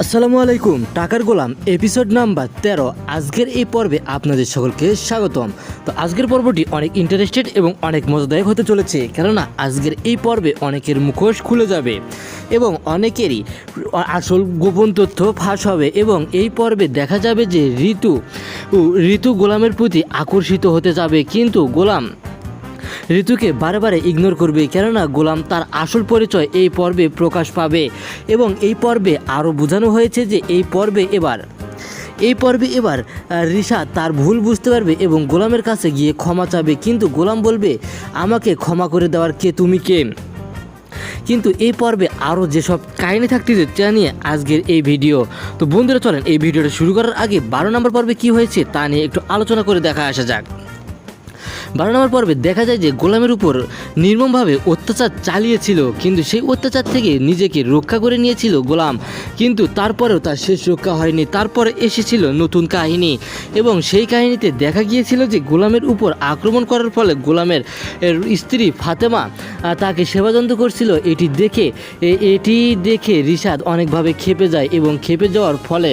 আসসালামু আলাইকুম। টাকার গোলাম এপিসোড নাম্বার 13। আজকের এই পর্বে আপনাদের সকলকে স্বাগতম। তো আজকের পর্বটি অনেক ইন্টারেস্টেড এবং অনেক মজাদায়ক হতে চলেছে, কেননা আজকের এই পর্বে অনেকের মুখোশ খুলে যাবে এবং অনেকেরই আসল গোপন তথ্য ফাঁস হবে এবং এই পর্বে দেখা যাবে যে ঋতু গোলামের প্রতি আকর্ষিত হতে যাবে, কিন্তু গোলাম ঋতুকে বারে বারে ইগনোর করবে, কেননা গোলাম তার আসল পরিচয় এই পর্বে প্রকাশ পাবে। এবং এই পর্বে আরও বোঝানো হয়েছে যে এই পর্বে এবার রিশা তার ভুল বুঝতে পারবে এবং গোলামের কাছে গিয়ে ক্ষমা চাবে, কিন্তু গোলাম বলবে, আমাকে ক্ষমা করে দেওয়ার কে, তুমি কে? কিন্তু এই পর্বে আরও যেসব কাহিনী থাকতেছে তা নিয়ে আজকের এই ভিডিও। তো বন্ধুরা, চলেন এই ভিডিওটা শুরু করার আগে 12 নম্বর পর্বে কী হয়েছে তা নিয়ে একটু আলোচনা করে দেখা আসা যাক। 12 নম্বর পর্বে দেখা যায় যে গোলামের উপর নির্মমভাবে অত্যাচার চালিয়েছিল, কিন্তু সেই অত্যাচার থেকে নিজেকে রক্ষা করে নিয়েছিল গোলাম, কিন্তু তারপরেও তার শেষ রক্ষা হয়নি। তারপরে এসেছিল নতুন কাহিনী এবং সেই কাহিনীতে দেখা গিয়েছিল যে গোলামের উপর আক্রমণ করার ফলে গোলামের স্ত্রী ফাতেমা তাকে সেবাযত্ন করছিল। এটি দেখে রিশাদ অনেকভাবে ক্ষেপে যায় এবং ক্ষেপে যাওয়ার ফলে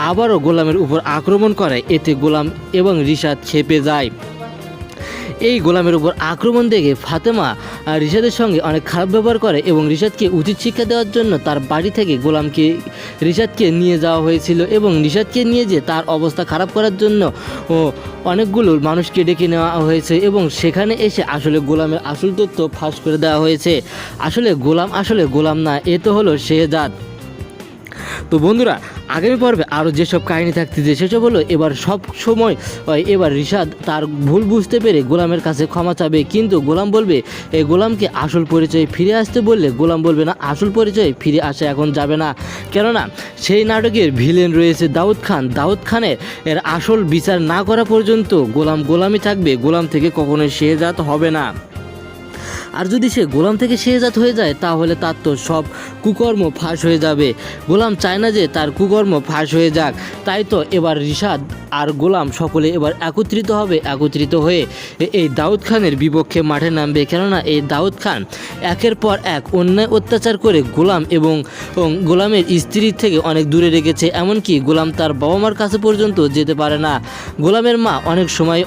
আবারও গোলামের উপর আক্রমণ করে। এতে গোলাম এবং রিশাদ ক্ষেপে যায়। এই গোলামের উপর আক্রমণ দেখে ফাতেমা রিশাদের সঙ্গে অনেক খারাপ ব্যবহার করে এবং রিশাদকে উচিত শিক্ষা দেওয়ার জন্য তার বাড়ি থেকে রিশাদকে নিয়ে যাওয়া হয়েছিল এবং রিশাদকে নিয়ে যে তার অবস্থা খারাপ করার জন্য অনেকগুলো মানুষকে ডেকে নেওয়া হয়েছে এবং সেখানে এসে আসলে গোলামের আসল তথ্য ফাঁস করে দেওয়া হয়েছে। আসলে গোলাম না, এ তো হলো শেহজাদ। তো বন্ধুরা, আগামী পর্বে আরও যেসব কাহিনী থাকতেছে সেসব হলো এবার রিশাদ তার ভুল বুঝতে পেরে গোলামের কাছে ক্ষমা চাবে, কিন্তু গোলাম বলবে গোলামকে আসল পরিচয় ফিরে আসতে বললে গোলাম বলবে না, আসল পরিচয় ফিরে আসা এখন যাবে না, কেননা সেই নাটকের ভিলেন রয়েছে দাউদ খানের আসল বিচার না করা পর্যন্ত গোলামই থাকবে, গোলাম থেকে কখনোই শেহজাদ হবে না। আর যদি সে গোলাম থেকে শেহজাদ হয়ে যায় তাহলে তার তো সব কুকর্ম ফাঁস হয়ে যাবে। গোলাম চায় না যে তার কুকর্ম ফাঁস হয়ে যাক, তাই তো এবার রিশাদ আর গোলাম সকলে এবার একত্রিত হয়ে এই দাউদ খানের বিপক্ষে মাঠে নামবে, কেননা এই দাউদ খান একের পর এক অন্যায় অত্যাচার করে গোলাম এবং গোলামের স্ত্রীর থেকে অনেক দূরে রেখেছে। এমনকি গোলাম তার বাবা মার কাছে পর্যন্ত যেতে পারে না। গোলামের মা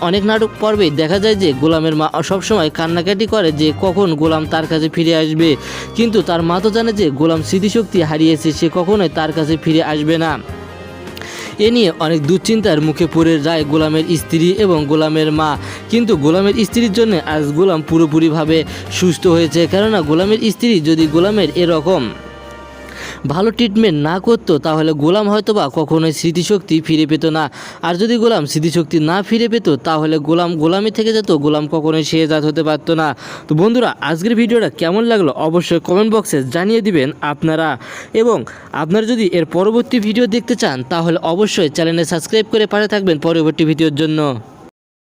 অনেক নাটক পর্বে দেখা যায় যে গোলামের মা সবসময় কান্নাকাটি করে যে কখন গোলাম তার কাছে ফিরে আসবে, কিন্তু তার মা তো জানে যে গোলাম স্মৃতিশক্তি হারিয়েছে, সে কখনোই তার কাছে ফিরে আসবে না। এ নিয়ে অনেক দুশ্চিন্তার মুখে পড়ে যায় গোলামের স্ত্রী এবং গোলামের মা, কিন্তু গোলামের স্ত্রীর জন্য আজ গোলাম পুরোপুরিভাবে সুস্থ হয়েছে, কেননা গোলামের স্ত্রী যদি গোলামের এরকম ভালো ট্রিটমেন্ট না করতো তাহলে গোলাম হয়তোবা কখনোই স্মৃতিশক্তি ফিরে পেত না। আর যদি গোলাম স্মৃতিশক্তি না ফিরে পেত তাহলে গোলামি থেকে যেত, গোলাম কখনোই শেহজাদ হতে পারতো না। তো বন্ধুরা, আজকের ভিডিওটা কেমন লাগলো অবশ্যই কমেন্ট বক্সে জানিয়ে দিবেন আপনারা, এবং আপনারা যদি এর পরবর্তী ভিডিও দেখতে চান তাহলে অবশ্যই চ্যানেলে সাবস্ক্রাইব করে পাশে থাকবেন পরবর্তী ভিডিওর জন্য।